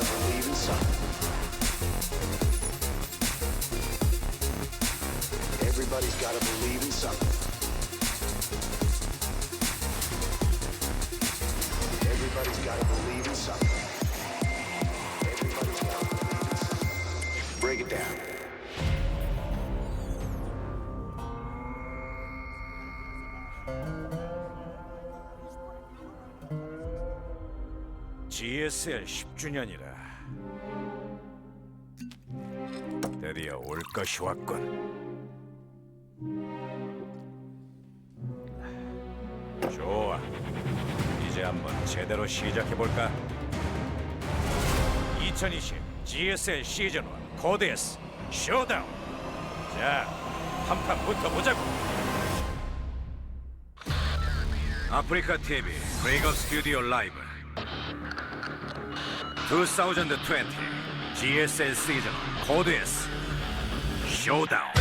believe in something. Everybody's gotta believe in something. Everybody's gotta believe in something. Everybody's gotta believe in something. Break it down. GSL 10주년이라 드디어 올 것이 왔군. 좋아, 이제 한번 제대로 시작해볼까? 2020 GSL 시즌 1 코드S 쇼다운. 자, 한판 붙어보자고. 아프리카 TV 브레이크업 스튜디오 라이브 2020 GSL 시즌 코드S 쇼다운.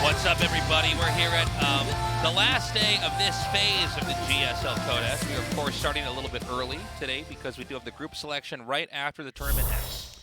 What's up, everybody? We're here at the last day of this phase of the GSL Codex. We are, of course, starting a little bit early today because we do have the group selection right after the tournament ends.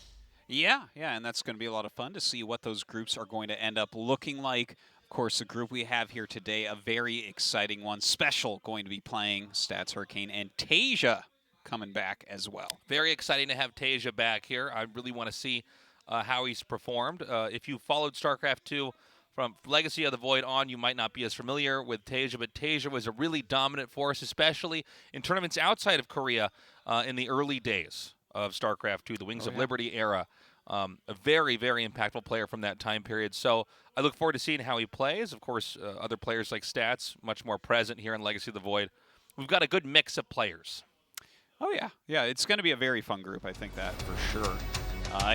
Yeah, and that's going to be a lot of fun to see what those groups are going to end up looking like. Of course, the group we have here today, a very exciting one, special, going to be playing Stats Hurricane and TaeJa coming back as well. Very exciting to have TaeJa back here. I really want to see how he's performed. If you followed StarCraft 2 from Legacy of the Void on, you might not be as familiar with TaeJa, but TaeJa was a really dominant force, especially in tournaments outside of Korea in the early days of StarCraft 2, the Wings of Liberty era. A very, very impactful player from that time period. So I look forward to seeing how he plays. Of course, other players like Stats, much more present here in Legacy of the Void. We've got a good mix of players. Oh, yeah, it's going to be a very fun group, I think that for sure.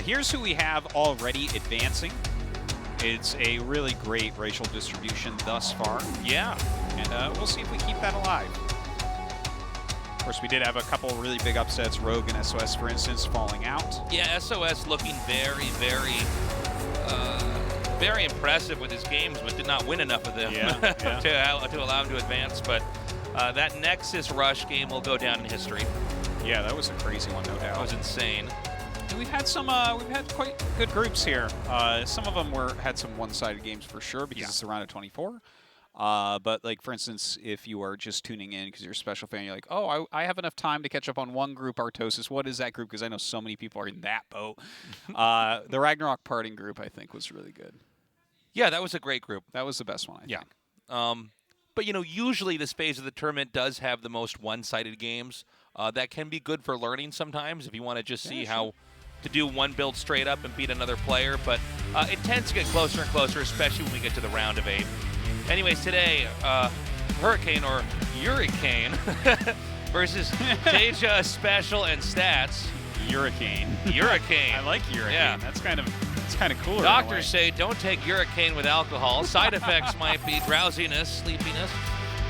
Here's who we have already advancing. It's a really great racial distribution thus far. Yeah. And we'll see if we keep that alive. Of course, we did have a couple really big upsets, Rogue and SOS, for instance, falling out. Yeah, SOS looking very, very, very impressive with his games, but did not win enough of them to allow him to advance. But that Nexus Rush game will go down in history. Yeah, that was a crazy one, no doubt. That was insane. And we've had quite good groups here. Some of them had some one-sided games for sure because it's the round of 24. But like, for instance, if you are just tuning in because you're a special fan, you're like, oh, I have enough time to catch up on one group, Artosis. What is that group? Because I know so many people are in that boat. The Ragnarok Parting group, I think, was really good. Yeah, that was a great group. That was the best one, I think. But, you know, usually this phase of the tournament does have the most one-sided games. That can be good for learning sometimes if you want to just see how to do one build straight up and beat another player. But it tends to get closer and closer, especially when we get to the round of 8. Anyways, today, Hurricane or Hurricane versus TaeJa, Special, and Stats. Hurricane. Hurricane. I like Hurricane. Yeah. That's kind of cool. Doctors say don't take Hurricane with alcohol. Side effects might be drowsiness, sleepiness.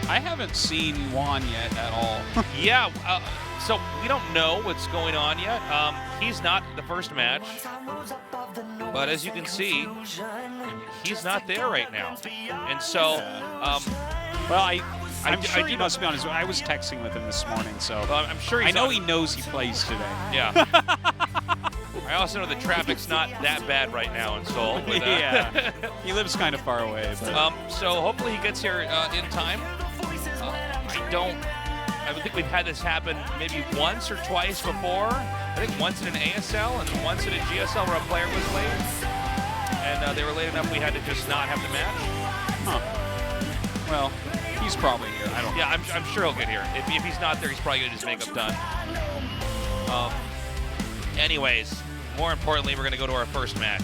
I haven't seen Juan yet at all. Yeah, so we don't know what's going on yet. He's not the first match, but as you can see, he's not there right now. And so, well, I'm sure he must be on his way. I was texting with him this morning, so I'm sure I know he knows he plays today. Yeah. I also know the traffic's not that bad right now in Seoul. But, yeah, he lives kind of far away. But. So hopefully he gets here in time. I think we've had this happen maybe once or twice before. I think once in an ASL and once in a GSL where a player was late. And they were late enough we had to just not have the match. Huh. Well, he's probably here. I don't know. Yeah, I'm sure he'll get here. If he's not there, he's probably going to just makeup done. Anyways, more importantly, we're going to go to our first match.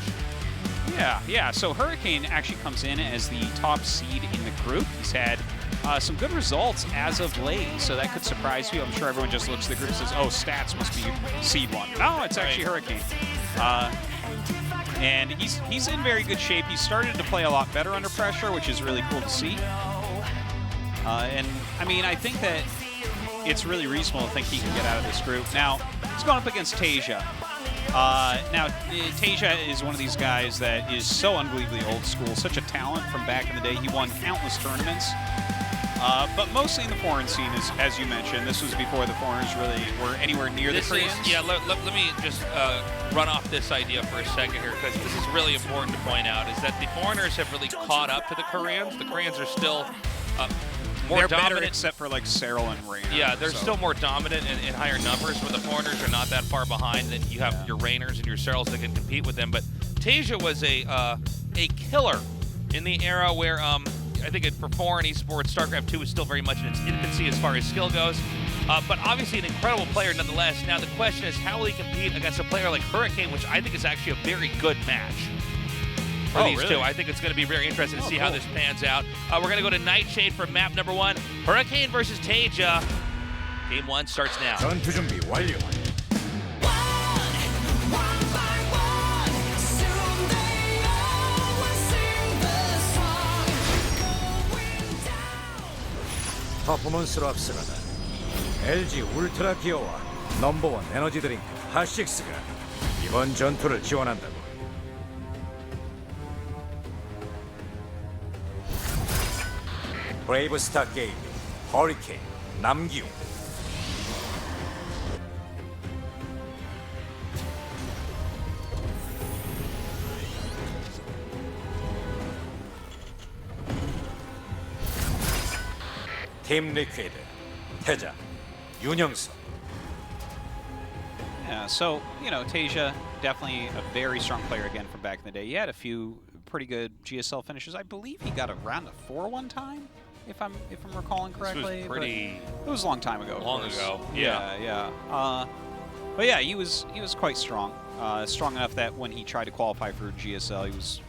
Yeah. So Hurricane actually comes in as the top seed in the group. He's had some good results as of late, so that could surprise you. I'm sure everyone just looks at the group and says, oh, Stats must be seed 1. No, it's actually Hurricane. And he's in very good shape. He started to play a lot better under pressure, which is really cool to see. And, I mean, I think that it's really reasonable to think he can get out of this group. Now, he's going up against TaeJa. Now, TaeJa is one of these guys that is so unbelievably old school, such a talent from back in the day. He won countless tournaments. But mostly in the foreign scene, as you mentioned. This was before the foreigners really were anywhere near the Koreans. Let me just run off this idea for a second here, because this is really important to point out, is that the foreigners have really caught up to the Koreans. The Koreans are still more They're dominant. better except for like Cyril and Rainer. Yeah, they're so. still more dominant in higher numbers, but the foreigners are not that far behind. Then you have your Rainers and your Cyrils that can compete with them. But TaeJa was a killer in the era where I think for foreign esports, StarCraft 2 is still very much in its infancy as far as skill goes. But obviously an incredible player nonetheless. Now the question is, how will he compete against a player like Hurricane, which I think is actually a very good match for these two. I think it's going to be very interesting to see how this pans out. We're going to go to Nightshade for map number 1. Hurricane versus TaeJa. Game 1 starts now. 전투 준비 완료. 퍼포먼스로 앞서가다 LG 울트라 기어와 넘버원 에너지 드링크 핫식스가 이번 전투를 지원한다고. 브레이브스타 게이밍 허리케인 남기웅. 팀 리퀴드 태자 윤영석. Yeah, so, you know, TaeJa, definitely a very strong player again from back in the day. He had a few pretty good GSL finishes. I believe he got a round of 4 one time, if I'm recalling correctly. This was pretty it was a long time ago. long ago. Yeah. But yeah, he was quite strong. Strong enough that when he tried to qualify for GSL, he was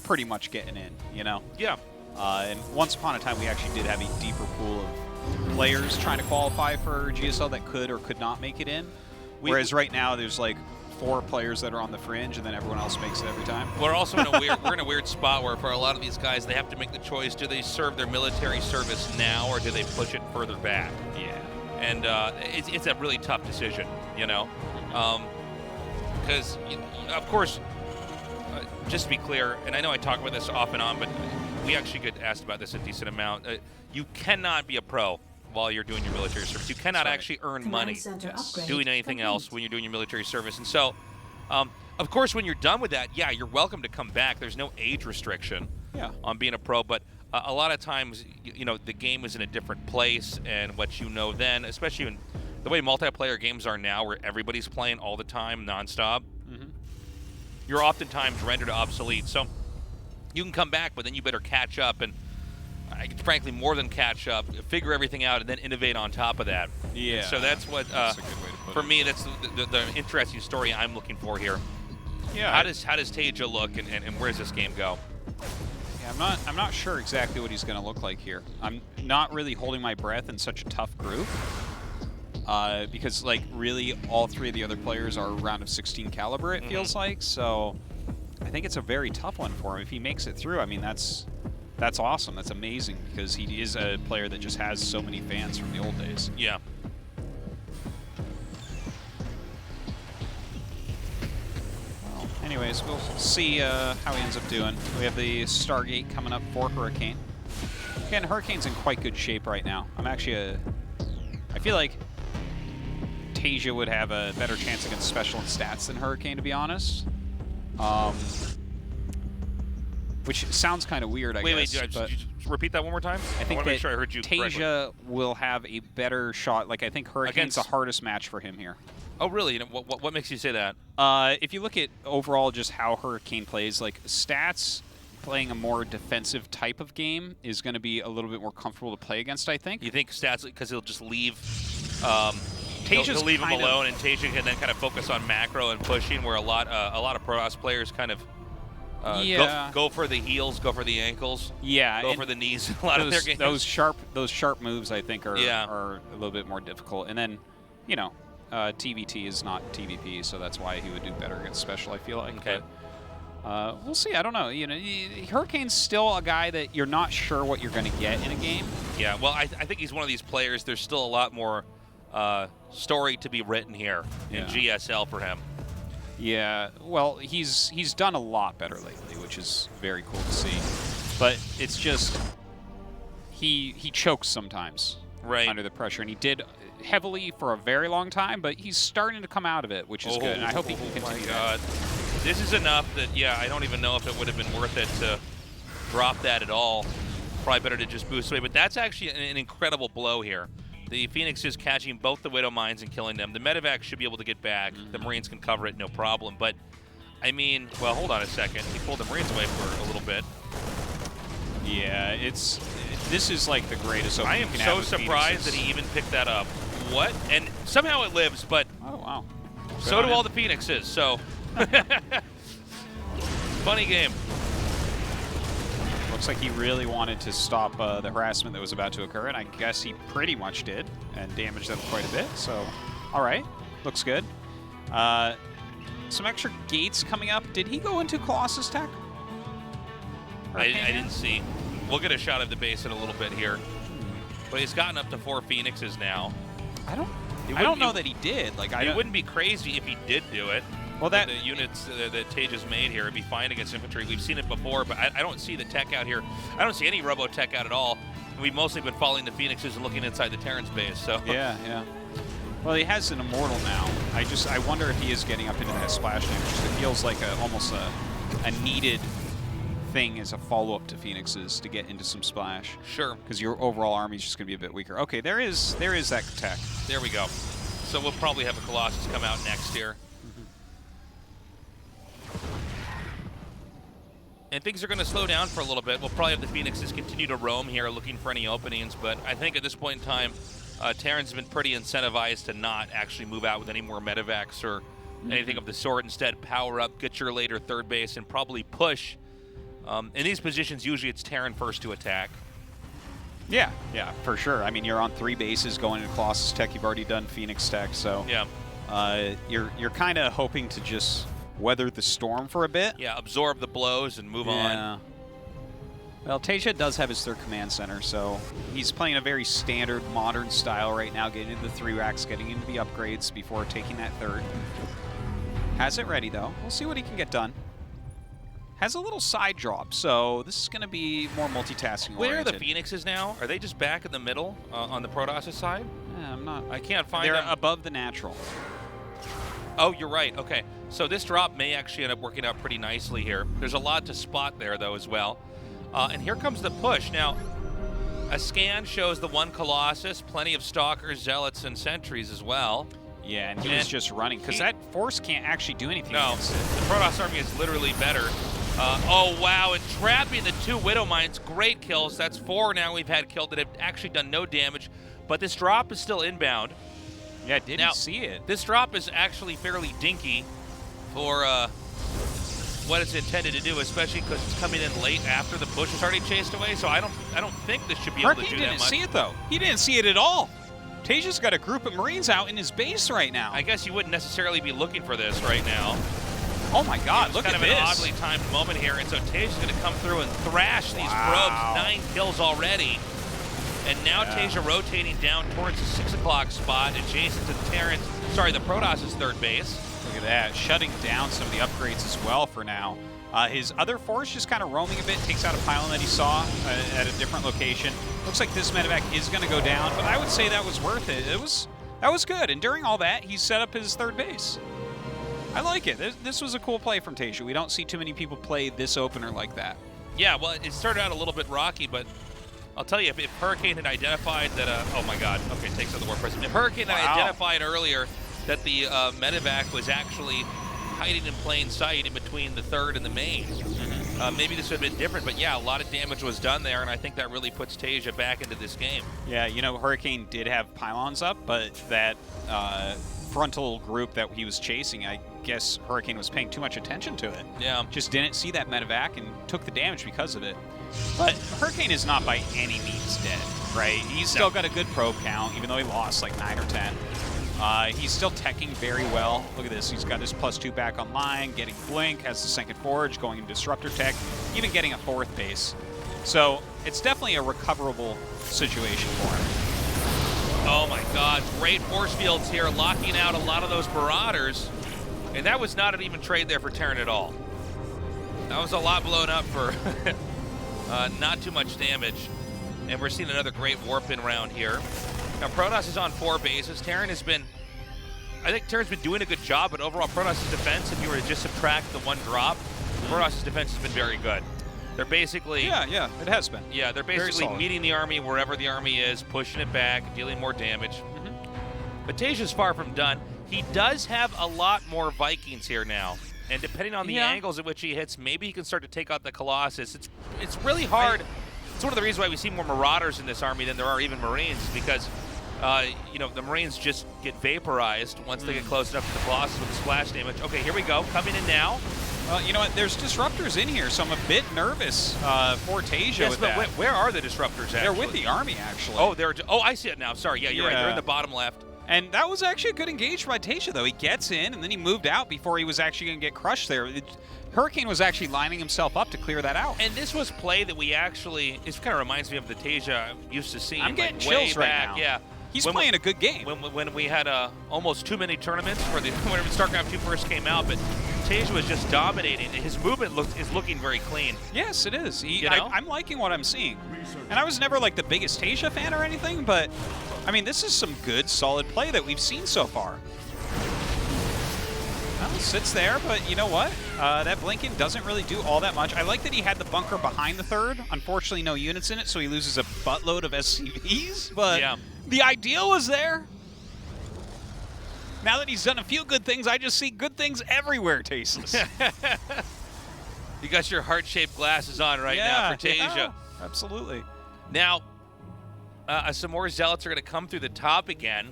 pretty much getting in, you know? Yeah. And once upon a time, we actually did have a deeper pool of players trying to qualify for GSL that could or could not make it in. Whereas right now, there's like 4 players that are on the fringe, and then everyone else makes it every time. We're also in a weird spot where for a lot of these guys, they have to make the choice: do they serve their military service now, or do they push it further back? Yeah. And it's a really tough decision, you know, because of course, just to be clear, and I know I talk about this off and on, but we actually get asked about this a decent amount. You cannot be a pro while you're doing your military service. You cannot actually earn money doing anything else when you're doing your military service. And so, of course, when you're done with that, yeah, you're welcome to come back. There's no age restriction on being a pro, but a lot of times, you know, the game is in a different place, and what you know then, especially in the way multiplayer games are now, where everybody's playing all the time, nonstop, you're oftentimes rendered obsolete. So you can come back, but then you better catch up, and frankly, more than catch up, figure everything out, and then innovate on top of that. Yeah. So that's what, that's a good way to put for it. me, that's the interesting story I'm looking for here. Yeah. How does TaeJa look, and where does this game go? Yeah, I'm not sure exactly what he's going to look like here. I'm not really holding my breath in such a tough group. Because, like, really, all 3 of the other players are round of 16 caliber, it feels like. So I think it's a very tough one for him. If he makes it through, I mean, that's awesome. That's amazing, because he is a player that just has so many fans from the old days. Yeah. Well, anyways, we'll see how he ends up doing. We have the Stargate coming up for Hurricane. Again, Hurricane's in quite good shape right now. I feel like TaeJa would have a better chance against special and stats than Hurricane, to be honest. Which sounds kind of weird, I guess. Wait, did you just repeat that one more time? I think want to make sure I heard you correctly. TaeJa will have a better shot. Like, I think Hurricane's the hardest match for him here. Oh, really? What makes you say that? If you look at overall just how Hurricane plays, like, stats playing a more defensive type of game is going to be a little bit more comfortable to play against, I think. You think stats, because he'll just leave... TaeJa's he'll leave him alone, and TaeJa can then kind of focus on macro and pushing, where a lot of Pro-Ops players kind of go for the heels, go for the ankles, go for the knees. A lot of their games. Those sharp moves, I think, are a little bit more difficult. And then, you know, TVT is not TVP, so that's why he would do better against special, I feel like. Okay. But, we'll see. I don't know. You know, Hurricane's still a guy that you're not sure what you're going to get in a game. Yeah. Well, I think he's one of these players. There's still a lot more story to be written here in GSL for him. Yeah, well, he's done a lot better lately, which is very cool to see. But it's just he chokes sometimes under the pressure, and he did heavily for a very long time, but he's starting to come out of it, which is good, and I hope he can continue that. This is enough that, yeah, I don't even know if it would have been worth it to drop that at all. Probably better to just boost away, but that's actually an incredible blow here. The Phoenix is catching both the Widow Mines and killing them. The medevac should be able to get back. The Marines can cover it, no problem, but, I mean, well, hold on a second. He pulled the Marines away for a little bit. Yeah, this is like the greatest opening. I am so surprised that he even picked that up. What? And somehow it lives, but oh wow. So do all the Phoenixes, so funny game. Looks like he really wanted to stop the harassment that was about to occur, and I guess he pretty much did, and damaged them quite a bit, so all right, looks good. Some extra gates coming up. Did he go into Colossus tech? I didn't see. We'll get a shot of the base in a little bit here. But he's gotten up to 4 Phoenixes now. I don't know that he did. Like, it wouldn't be crazy if he did do it. Well, that the units that TaeJa's made here would be fine against infantry. We've seen it before, but I don't see the tech out here. I don't see any robo tech out at all. We've mostly been following the Phoenixes and looking inside the Terran's base. So yeah. Well, he has an immortal now. I wonder if he is getting up into that splash damage. It feels like almost a needed thing as a follow-up to Phoenixes to get into some splash. Sure. Because your overall army is just going to be a bit weaker. Okay, there is that tech. There we go. So we'll probably have a Colossus come out next year. And things are going to slow down for a little bit. We'll probably have the Phoenixes continue to roam here looking for any openings, but I think at this point in time, Terran's been pretty incentivized to not actually move out with any more medevacs or anything of the sort. Instead, power up, get your later third base, and probably push. In these positions, usually it's Terran first to attack. Yeah, for sure. I mean, you're on 3 bases going into Colossus tech. You've already done Phoenix tech, so yeah, you're kind of hoping to just weather the storm for a bit. Yeah, absorb the blows and move on. Well, TaeJa does have his 3rd command center, so he's playing a very standard, modern style right now, getting into the 3 racks, getting into the upgrades before taking that 3rd. Has it ready, though. We'll see what he can get done. Has a little side drop, so this is going to be more multitasking oriented. Where are the Phoenixes now? Are they just back in the middle on the Protoss side? Yeah, I'm not. I can't find them. They're above the natural. Oh, you're right. Okay, so this drop may actually end up working out pretty nicely here. There's a lot to spot there, though, as well. And here comes the push. Now, a scan shows the 1 Colossus, plenty of Stalkers, Zealots, and Sentries as well. Yeah, and he's just running, because that force can't actually do anything against it. The Protoss army is literally better. Oh, wow, and trapping the 2 Widow Mines, great kills. That's 4 now we've had killed that have actually done no damage, but this drop is still inbound. Yeah, didn't see it. This drop is actually fairly dinky for what it's intended to do, especially because it's coming in late after the bush is already chased away, so I don't think this should be able to do that much. Didn't see it, though. He didn't see it at all. TaeJa's got a group of Marines out in his base right now. I guess you wouldn't necessarily be looking for this right now. Oh my God, look at this. Kind of an oddly timed moment here, and so TaeJa's going to come through and thrash these probes. 9 kills already. And now TaeJa rotating down towards the 6 o'clock spot, adjacent to the Protoss's 3rd base. Look at that, shutting down some of the upgrades as well for now. His other force just kind of roaming a bit, takes out a pylon that he saw at a different location. Looks like this medevac is going to go down, but I would say that was worth it. That was good, and during all that, he set up his 3rd base. I like it. This was a cool play from TaeJa. We don't see too many people play this opener like that. Yeah, well, it started out a little bit rocky, but I'll tell you, if Hurricane had identified that, oh my God, okay, takes out the war president. If Hurricane had identified earlier that the medevac was actually hiding in plain sight in between the 3rd and the main, maybe this would have been different, but yeah, a lot of damage was done there, and I think that really puts TaeJa back into this game. Yeah, you know, Hurricane did have pylons up, but that frontal group that he was chasing, I guess Hurricane was paying too much attention to it. Yeah. Just didn't see that medevac and took the damage because of it. But Hurricane is not by any means dead, right? He's still got a good probe count, even though he lost like 9 or 10. He's still teching very well. Look at this. He's got his +2 back online, getting Blink, has the second Forge, going into Disruptor tech, even getting a 4th base. So it's definitely a recoverable situation for him. Oh my God, great force fields here, locking out a lot of those Marauders. And that was not an even trade there for Terran at all. That was a lot blown up for not too much damage. And we're seeing another great warp-in round here. Now, Protoss is on 4 bases. Terran has been, I think Terran's been doing a good job, but overall Protoss' defense, if you were to just subtract the 1 drop, Protoss' defense has been very good. They're basically... Yeah, it has been. Yeah, they're basically meeting the army wherever the army is, pushing it back, dealing more damage. But TaeJa's far from done. He does have a lot more Vikings here now. And depending on the angles at which he hits, maybe he can start to take out the Colossus. It's really hard. It's one of the reasons why we see more Marauders in this army than there are even Marines, because you know, the Marines just get vaporized once they get close enough to the Colossus with the splash damage. Okay, here we go. Coming in now. Well, you know what? There's disruptors in here, so I'm a bit nervous for TaeJa with that. Where are the disruptors actually? They're with the army, actually. Oh, I see it now. Sorry. Yeah, you're right. They're in the bottom left. And that was actually a good engage by TaeJa, though. He gets in, and then he moved out before he was actually going to get crushed there. Hurricane was actually lining himself up to clear that out. And this was play that we actually, it kind of reminds me of the TaeJa I used to see. I'm getting like chills way right back. now. Yeah. He's playing a good game. When we had almost too many tournaments for whenever StarCraft 2 first came out, but TaeJa was just dominating. His movement is looking very clean. Yes, it is. You know? I'm liking what I'm seeing. And I was never like the biggest TaeJa fan or anything, but I mean, this is some good, solid play that we've seen so far. Well, sits there, but you know what? That Blinken doesn't really do all that much. I like that he had the bunker behind the third. Unfortunately, no units in it, so he loses a buttload of SCVs, but the ideal was there. Now that he's done a few good things, I just see good things everywhere, Tasteless. You got your heart-shaped glasses on right now for TaeJa. Yeah, absolutely. Now, some more Zealots are going to come through the top again.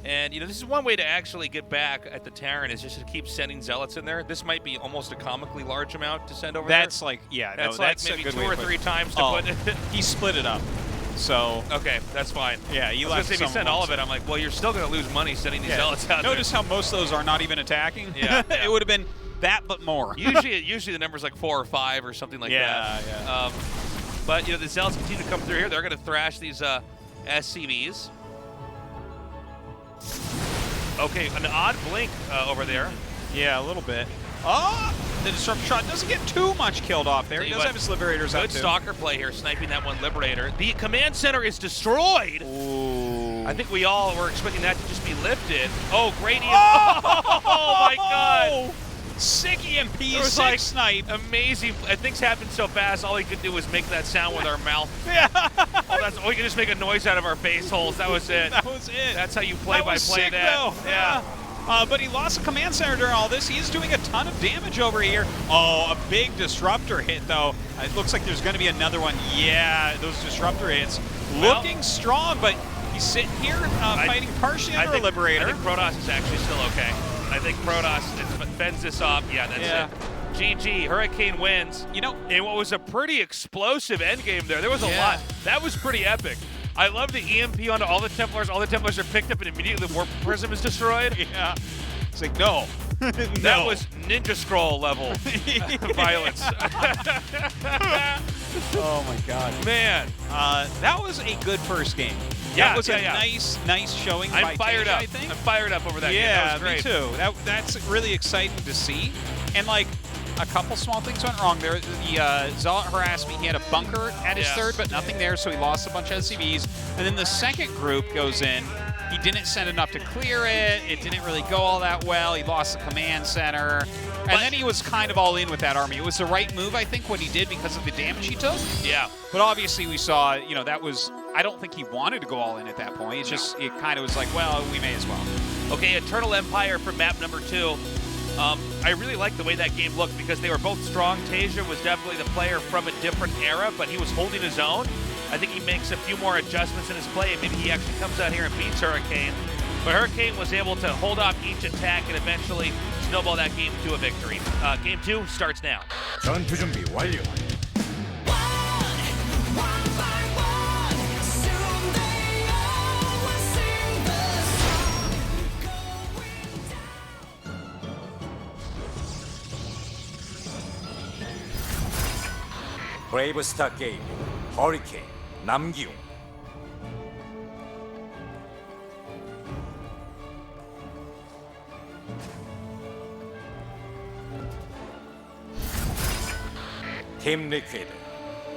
And, you know, this is one way to actually get back at the Terran is just to keep sending Zealots in there. This might be almost a comically large amount to send over there. That's like, yeah, that's no, like that's maybe a good 2 way or to 3 times to put it. He split it up. So okay, that's fine. Yeah, you left. If you send all of it, I'm like, well, you're still going to lose money sending these Zealots out Notice how most of those are not even attacking. Yeah, It would have been that, but more. usually the number's like 4 or 5 or something like that. Yeah. But you know, the Zealots continue to come through here. They're going to thrash these SCVs. Okay, an odd blink over there. Yeah, a little bit. Oh, the disruptor shot doesn't get too much killed off there. He does have his Liberators out too. Good stalker play here, sniping that one Liberator. The command center is destroyed. Ooh. I think we all were expecting that to just be lifted. Oh, great EMP. Oh my God. Sick EMP, sick like snipe. Amazing. Things happened so fast, all he could do was make that sound with our mouth. Yeah. We could just make a noise out of our face holes. That was it. That was it. That's how you play-by-play that. Though. Yeah. But he lost a command center during all this. He is doing a ton of damage over here. Oh, a big disruptor hit, though. It looks like there's going to be another one. Yeah, those disruptor hits. Looking strong, but he's sitting here fighting partially under a Liberator. I think Protoss is actually still okay. I think Protoss fends this off. Yeah, that's it. GG, Hurricane wins. You know, in what was a pretty explosive endgame there. There was a lot. That was pretty epic. I love the EMP onto all the Templars. All the Templars are picked up and immediately the Warp Prism is destroyed. Yeah. It's like, no. That was Ninja Scroll level violence. Oh, my God. Man. That was a good first game. Yeah, that was a nice showing by fired TaeJa, up. I think. I'm fired up over that game. Yeah, That was great. me too. That's really exciting to see. And, like, a couple small things went wrong there. The Zealot harassed me. He had a bunker at his third, but nothing there, so he lost a bunch of SCVs. And then the second group goes in. He didn't send enough to clear it. It didn't really go all that well. He lost the command center. And then he was kind of all in with that army. It was the right move, I think, what he did because of the damage he took. Yeah. But obviously we saw, you know, that was, I don't think he wanted to go all in at that point. It's just, it kind of was like, well, we may as well. Okay, Eternal Empire for map number 2. I really liked the way that game looked because they were both strong. TaeJa was definitely the player from a different era, but he was holding his own. I think he makes a few more adjustments in his play, and maybe he actually comes out here and beats Hurricane. But Hurricane was able to hold off each attack and eventually snowball that game to a victory. Game 2 starts now. 전투 준비 완료. 브레이브 스타 게임 허리케인 남기웅. 팀 리퀴드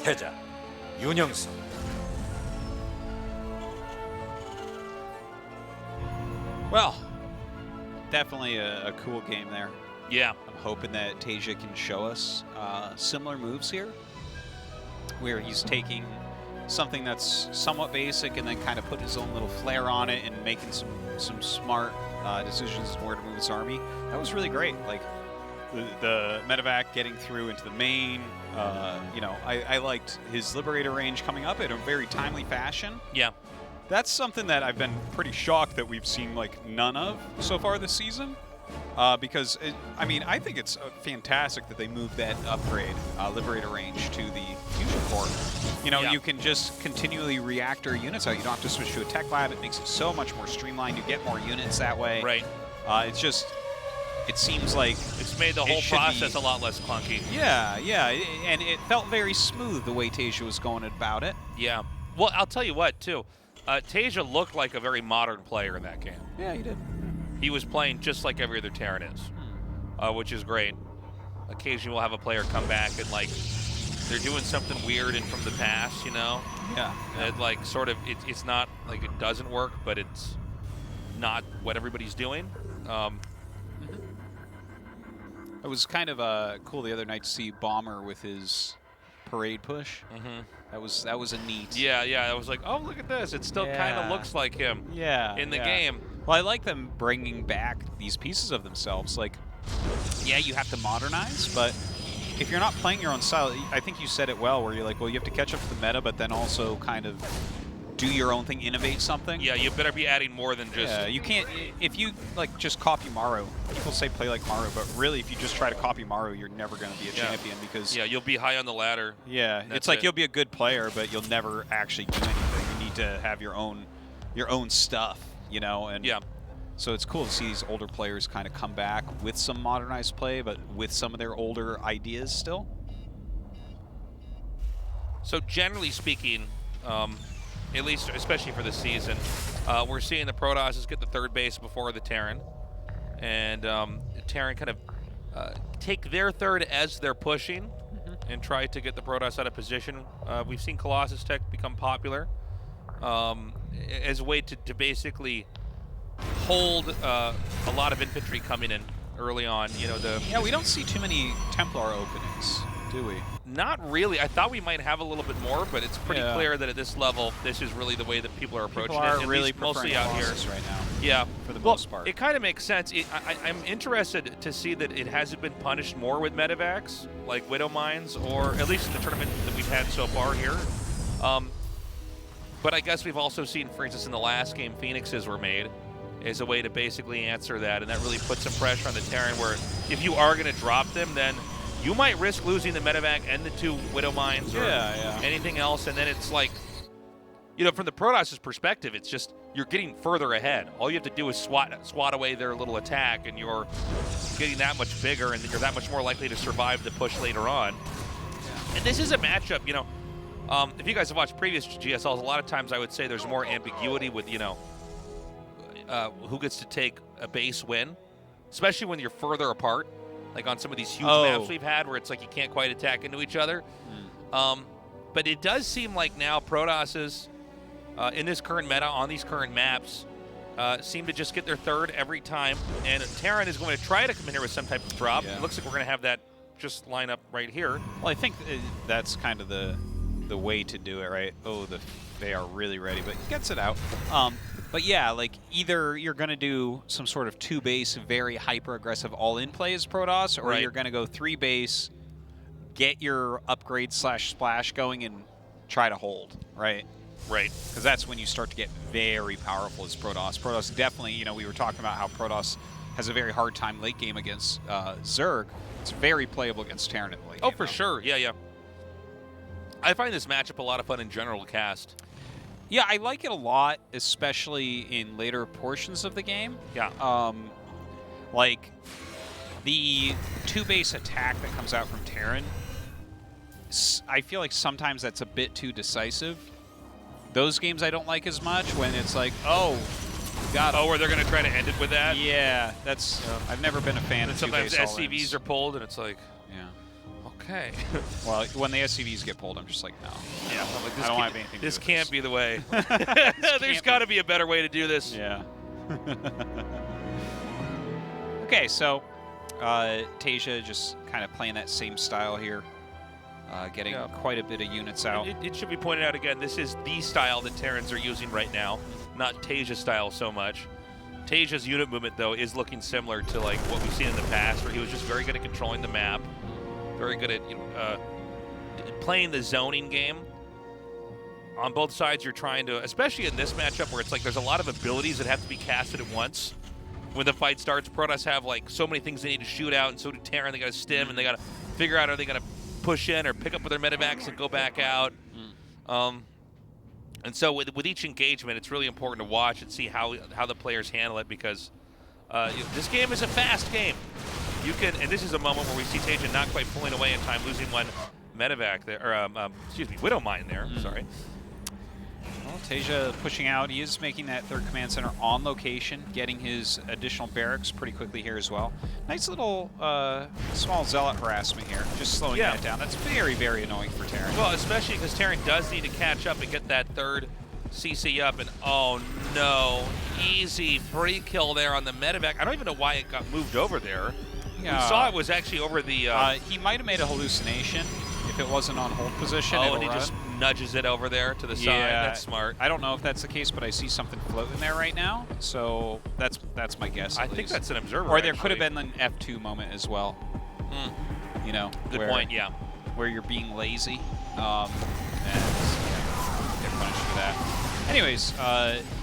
태자 윤영석 Well, definitely a cool game there. Yeah. I'm hoping that TaeJa can show us similar moves here, where he's taking something that's somewhat basic and then kind of putting his own little flair on it and making some smart decisions where to move his army. That was really great. Like the medevac getting through into the main. I liked his Liberator range coming up in a very timely fashion. Yeah. That's something that I've been pretty shocked that we've seen like none of so far this season. Because, I think it's fantastic that they moved that upgrade, Liberator range, to the Fusion Core. You can just continually reactor units out. You don't have to switch to a tech lab. It makes it so much more streamlined. You get more units that way. Right. It seems like it's made the whole process a lot less clunky. Yeah, and it felt very smooth the way TaeJa was going about it. Yeah. Well, I'll tell you what, too. TaeJa looked like a very modern player in that game. Yeah, he did. He was playing just like every other Terran is, which is great. Occasionally we'll have a player come back and, like, they're doing something weird and from the past, Yeah. It's not like it doesn't work, but it's not what everybody's doing. It was kind of cool the other night to see Bomber with his parade push. That was a neat. Yeah. I was like, oh, look at this. It still kind of looks like him. In the game. Well, I like them bringing back these pieces of themselves. Like, yeah, you have to modernize, but if you're not playing your own style, I think you said it well, where you're like, well, you have to catch up to the meta, but then also kind of do your own thing, innovate something. Yeah, you better be adding more than just... Yeah, you can't... If you, like, just copy Maru, people say play like Maru, but really, if you just try to copy Maru, you're never going to be a champion because... Yeah, you'll be high on the ladder. Yeah, it's like you'll be a good player, but you'll never actually do anything. You need to have your own stuff, and yeah. So it's cool to see these older players kind of come back with some modernized play, but with some of their older ideas still. So generally speaking, at least especially for this season, we're seeing the Protosses get the third base before the Terran, and Terran kind of take their third as they're pushing and try to get the Protoss out of position. We've seen Colossus Tech become popular as a way to basically hold a lot of infantry coming in early on. We don't see too many Templar openings, do we? Not really. I thought we might have a little bit more, but it's pretty clear that at this level, this is really the way that people are approaching it. At really least mostly out here right now. Yeah, for the most part. It kind of makes sense. I'm interested to see that it hasn't been punished more with medevacs, like Widow Mines, or at least in the tournament that we've had so far here. But I guess we've also seen, for instance, in the last game, Phoenixes were made as a way to basically answer that, and that really puts some pressure on the Terran, where if you are going to drop them, then you might risk losing the medevac and the 2 Widow Mines or anything else, and then it's like, from the Protoss' perspective, it's just you're getting further ahead. All you have to do is swat away their little attack, and you're getting that much bigger, and then you're that much more likely to survive the push later on. Yeah. And this is a matchup, if you guys have watched previous GSLs, a lot of times I would say there's more ambiguity with, who gets to take a base win, especially when you're further apart, like on some of these huge maps we've had where it's like you can't quite attack into each other. But it does seem like now Protosses, in this current meta, on these current maps, seem to just get their third every time, and Terran is going to try to come in here with some type of drop. It looks like we're going to have that just line up right here. Well, I think that's kind of the way to do it, right? They are really ready, but he gets it out. But yeah, like either you're going to do some sort of 2-base, very hyper-aggressive all-in play as Protoss, or you're going to go 3-base, get your upgrade/splash going, and try to hold, right? Right. Because that's when you start to get very powerful as Protoss. Protoss definitely, we were talking about how Protoss has a very hard time late game against Zerg. It's very playable against Terran in the late game. Oh, for sure. Yeah. I find this matchup a lot of fun in general to cast. Yeah, I like it a lot, especially in later portions of the game. Yeah. Like the 2-base attack that comes out from Terran, I feel like sometimes that's a bit too decisive. Those games I don't like as much when it's like, where they're going to try to end it with that? Yeah, I've never been a fan of 2-base sometimes SCVs are pulled, and it's like, okay. Well, when the SCVs get pulled, I'm just like, no. Yeah, I don't have anything to do with this can't be the way. There's got to be a better way to do this. Yeah. Okay, so TaeJa just kind of playing that same style here, getting quite a bit of units out. It should be pointed out again, this is the style that Terrans are using right now, not TaeJa's style so much. TaeJa's unit movement, though, is looking similar to like what we've seen in the past, where he was just very good at controlling the map, very good at playing the zoning game. On both sides, you're trying to, especially in this matchup where it's like there's a lot of abilities that have to be casted at once. When the fight starts, Protoss have like so many things they need to shoot out, and so do Terran. They got to stim, and they got to figure out, are they going to push in or pick up with their medevacs and go back out. And so with each engagement, it's really important to watch and see how the players handle it, because this game is a fast game. You can, and this is a moment where we see TaeJa not quite pulling away in time, losing one medevac there, or excuse me, Widow Mine there. Sorry. Well, TaeJa pushing out. He is making that third command center on location, getting his additional barracks pretty quickly here as well. Nice little small zealot harassment here, just slowing that down. That's very, very annoying for Terran. Well, especially because Terran does need to catch up and get that third CC up, and oh no, easy free kill there on the medevac. I don't even know why it got moved over there. Yeah. We saw it was actually over the... he might have made a hallucination if it wasn't on hold position. Oh, and he just nudges it over there to the side. That's smart. I don't know if that's the case, but I see something floating there right now, so that's my guess. I think that's an observer. Or there could have been an F2 moment as well. You know, good point. Yeah, where you're being lazy, and they're punished for that. Anyways,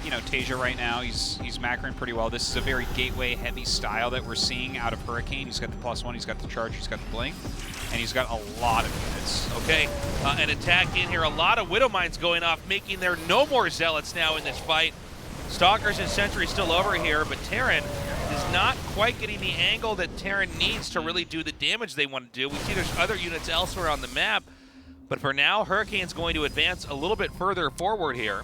you know, TaeJa right now, he's macroing pretty well. This is a very gateway-heavy style that we're seeing out of Hurricane. He's got the +1, he's got the charge, he's got the blink, and he's got a lot of units. Okay, an attack in here. A lot of Widow Mines going off, making there no more Zealots now in this fight. Stalkers and Sentries still over here, but Terran is not quite getting the angle that Terran needs to really do the damage they want to do. We see there's other units elsewhere on the map, but for now, Hurricane's going to advance a little bit further forward here.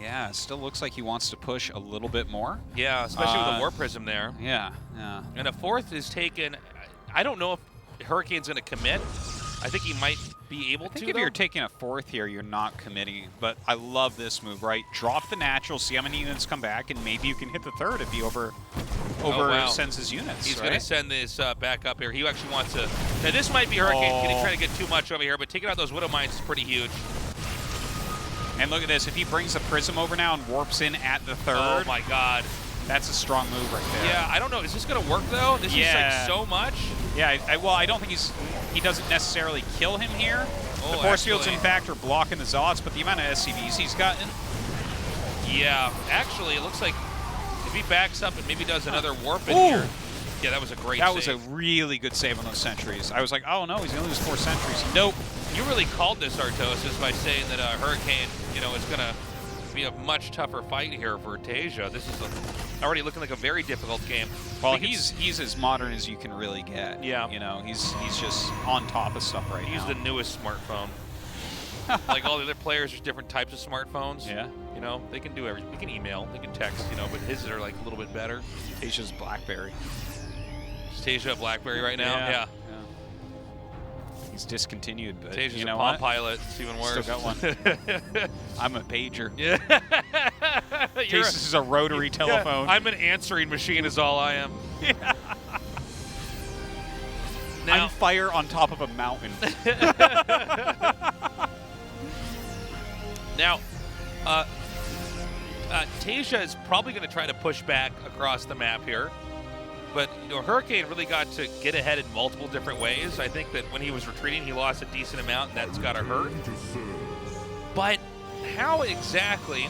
Yeah, it still looks like he wants to push a little bit more. Yeah, especially with the War Prism there. Yeah. And a fourth is taken. I don't know if Hurricane's going to commit. I think he might be able to. I think if you're taking a fourth here, you're not committing. But I love this move, right? Drop the natural, see how many units come back, and maybe you can hit the third if he sends his units. He's going to send this back up here. He actually wants to. Now this might be Hurricane trying to get too much over here, but taking out those Widow Mines is pretty huge. And look at this. If he brings a Prism over now and warps in at the third. Oh my God. That's a strong move right there. Yeah, I don't know. Is this going to work though? This is like so much. Yeah, well, I don't think he doesn't necessarily kill him here. The force fields, in fact, are blocking the Zealots, but the amount of SCVs he's gotten. Yeah, actually, it looks like if he backs up and maybe does another warp in here. Yeah, that was a great save. That was a really good save on those sentries. I was like, oh no, he's going to lose 4 sentries. Nope. You really called this, Artosis, by saying that Hurricane, you know, is going to be a much tougher fight here for TaeJa. This is already looking like a very difficult game. Well, he's as modern as you can really get. Yeah. You know, he's just on top of stuff right now. He's the newest smartphone. Like all the other players, there's different types of smartphones. Yeah. You know, they can do everything. They can email, they can text, you know, but his are like a little bit better. TaeJa's BlackBerry. Is TaeJa BlackBerry right now? Yeah. He's discontinued, but TaeJa's you know a Palm Pilot. It's even worse. Still got one. I'm a pager. Yeah. This is a rotary telephone. Yeah, I'm an answering machine is all I am. Yeah. Now, I'm fire on top of a mountain. Now, TaeJa is probably going to try to push back across the map here. But you know, Hurricane really got to get ahead in multiple different ways. I think that when he was retreating, he lost a decent amount, and that's got to hurt. But how exactly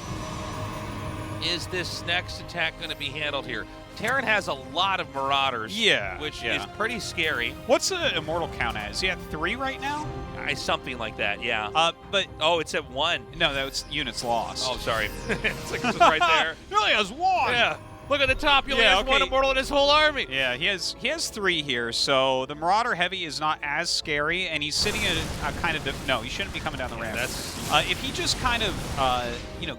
is this next attack going to be handled here? Terran has a lot of Marauders, which is pretty scary. What's the Immortal count at? Is he at 3 right now? Something like that, yeah. But it's at 1. No, that's units lost. Oh, sorry. It's like this is right there. He only has 1. Yeah. Look at the top. He only has 1 Immortal in his whole army. Yeah, he has 3 here. So the Marauder Heavy is not as scary, and he's sitting in a kind of no. He shouldn't be coming down the ramp. If he just kind of you know,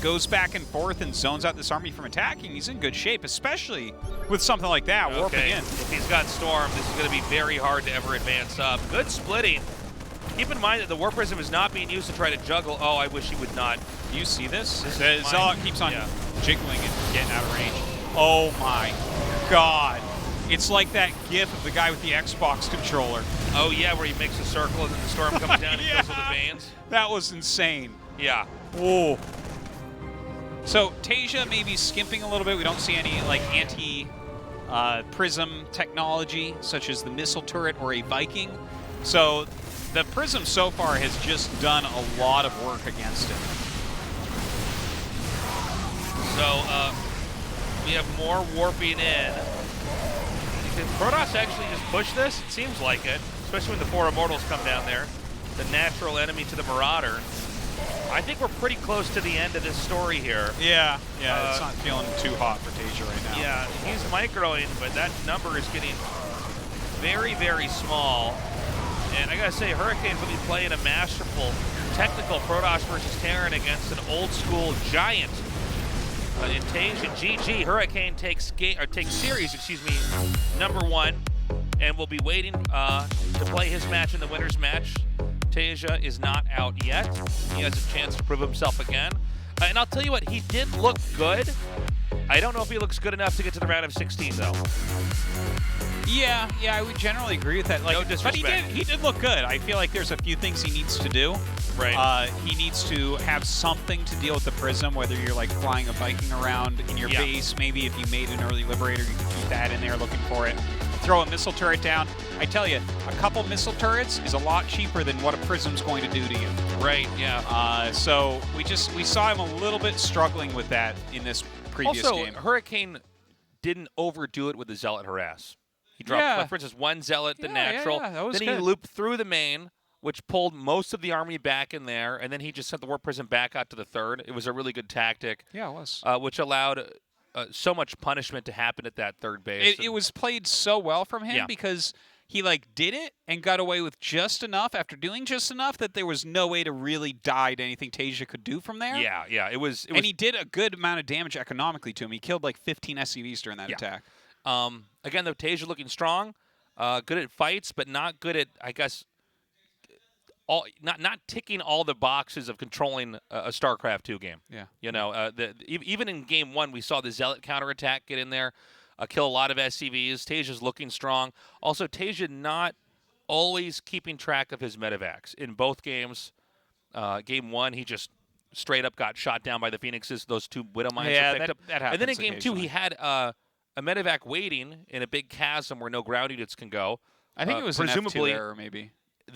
goes back and forth and zones out this army from attacking, he's in good shape, especially with something like that warping in. If he's got Storm, this is going to be very hard to ever advance up. Good splitting. Keep in mind that the Warp Prism is not being used to try to juggle. Oh, I wish he would not. Do you see this? This The is Zealot mine. keeps on Yeah. jiggling and getting out of range. Oh my God. It's like that gif of the guy with the Xbox controller. Oh, yeah, where he makes a circle and then the storm comes down and kills all the veins. That was insane. Yeah. Oh. So TaeJa may be skimping a little bit. We don't see any like anti-prism technology, such as the missile turret or a Viking. So the prism so far has just done a lot of work against him. So we have more warping in. Can Protoss actually just push this? It seems like it, especially when the 4 Immortals come down there. The natural enemy to the Marauder. I think we're pretty close to the end of this story here. Yeah, it's not feeling too hot for TaeJa right now. Yeah, he's microing, but that number is getting very, very small. And I gotta say, Hurricane's really playing a masterful technical Protoss versus Terran against an old school giant. In TaeJa, GG, Hurricane takes series, number 1, and will be waiting to play his match in the winner's match. TaeJa is not out yet. He has a chance to prove himself again. And I'll tell you what, he did look good. I don't know if he looks good enough to get to the round of 16, though. Yeah, I would generally agree with that. Like, No disrespect. But he did look good. I feel like there's a few things he needs to do. Right. He needs to have something to deal with the Prism, whether you're like flying a Viking around in your base. Maybe if you made an early Liberator, you can keep that in there looking for it. Throw a missile turret down. I tell you, a couple missile turrets is a lot cheaper than what a Prism's going to do to you. Right, yeah. So we saw him a little bit struggling with that in this previous also, game. Hurricane didn't overdo it with the Zealot Harass. He dropped, like, for instance, 1 Zealot, the natural. Yeah, that was then good. he looped through the main, which pulled most of the army back in there, and then he just sent the Warp Prism back out to the 3rd. It was a really good tactic. Yeah, it was. Which allowed so much punishment to happen at that 3rd base. It was played so well from him because he like did it and got away with just enough after doing just enough that there was no way to really die to anything TaeJa could do from there. Yeah. It was. And he did a good amount of damage economically to him. He killed like 15 SCVs during that attack. Again, though, TaeJa looking strong, good at fights, but not good at, I guess, not ticking all the boxes of controlling a StarCraft 2 game. Yeah. You know, even in Game 1, we saw the Zealot counterattack get in there, kill a lot of SCVs. TaeJa's looking strong. Also, TaeJa not always keeping track of his medevacs. In both games, Game 1, he just straight up got shot down by the Phoenixes. Those 2 Widow Mines were picked up. That happens. And then in Game 2, he had a medevac waiting in a big chasm where no ground units can go. I think it was presumably an F2 error, maybe.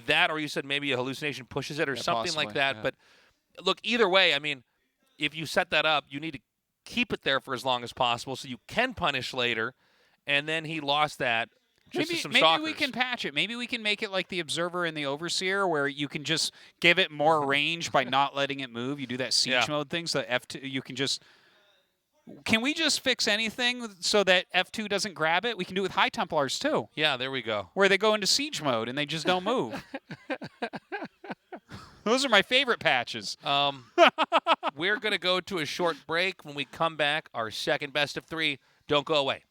That, or you said maybe a hallucination pushes it or something possibly, like that. yeah. But look, either way, I mean, if you set that up, you need to keep it there for as long as possible so you can punish later. And then he lost that just to some stalkers. Maybe we can patch it. Maybe we can make it like the Observer and the Overseer, where you can just give it more range by not letting it move. You do that siege mode thing, so F2 you can just. Can we just fix anything so that F2 doesn't grab it? We can do it with High Templars too. Yeah, there we go. Where they go into siege mode and they just don't move. Those are my favorite patches. We're going to go to a short break. When we come back, our second best of 3. Don't go away.